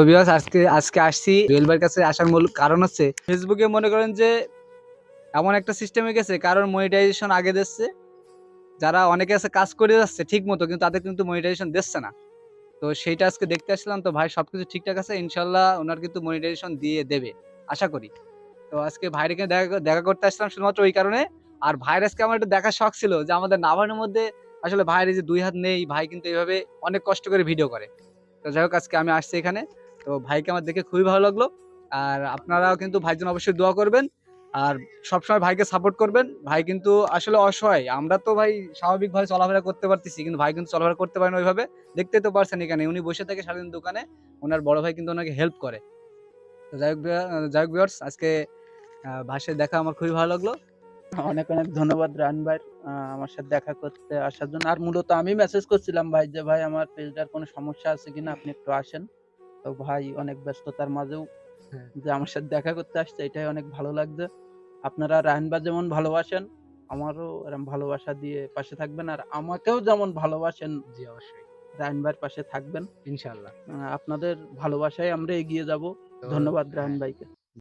তো ভিউয়ার্স, আজকে আজকে আসছি জুয়েল ভাইয়ের কাছে আসার মূল কারণ হচ্ছে ফেসবুকে মনে করেন যে এমন একটা সিস্টেম হয়ে গেছে, কারণ মনিটাইজেশন আগে দিচ্ছে, যারা অনেকে আছে কাজ করে যাচ্ছে ঠিক মতো, কিন্তু তাদের কিন্তু মনিটাইজেশন দিচ্ছে না। তো সেইটা আজকে দেখতে আসলাম। তো ভাই সবকিছু ঠিকঠাক আছে ইনশাল্লাহ, ওনার কিন্তু মনিটাইজেশন দিয়ে দেবে আশা করি। তো আজকে ভাইয়ের এখানে দেখা দেখা করতে আসলাম শুধুমাত্র ওই কারণে। আর ভাইয়ের আজকে আমার একটু দেখার শখ ছিল যে আমাদের নাভানোর মধ্যে আসলে ভাইয়ের এই যে দুই হাত নেই, ভাই কিন্তু এইভাবে অনেক কষ্ট করে ভিডিও করে। তো যাই হোক, আজকে আমি আসছি এখানে। তো ভাইকে আমার দেখে খুবই ভালো লাগলো। আর আপনারাও কিন্তু ভাইয়ের জন্য অবশ্যই দোয়া করবেন। আর সবসময় ভাইকে সাপোর্ট করবেন। ভাই কিন্তু আসলে অসহায়। আমরা তো ভাই স্বাভাবিকভাবে চলাফেরা করতে পারতেছি, কিন্তু ভাই কিন্তু চলাফেরা করতে পারে না ওইভাবে। দেখতেই তো পারছেন এখানে উনি বসে থাকে সারাদিন দোকানে। ওনার বড় ভাই কিন্তু ওনাকে হেল্প করে। তো যাই হোক ভিউয়ার্স, আজকে ভাইয়ের সাথে দেখা আমার খুবই ভালো লাগলো। অনেক অনেক ধন্যবাদ রান ভাই আমার সাথে দেখা করতে আসার জন্য। আর মূলত আমি মেসেজ করছিলাম ভাই যে ভাই আমার পেজটার কোনো সমস্যা আছে কিনা, আপনি একটু আসেন। তো ভাই অনেক ব্যস্ততার মাঝেও হ্যাঁ। যে আমার সাথে দেখা করতে আসছে, এটাই অনেক ভালো লাগছে। আপনারা রায়হান ভাই যেমন ভালোবাসেন, আমারও এরকম ভালোবাসা দিয়ে পাশে থাকবেন, আর আমাকেও যেমন ভালোবাসেন জি অবশ্যই। রায়হান ভাইয়ের পাশে থাকবেন। ইনশাআল্লাহ। আপনাদের ভালোবাসায় আমরা এগিয়ে যাব। তো ধন্যবাদ রায়হান হ্যাঁ। ভাইকে।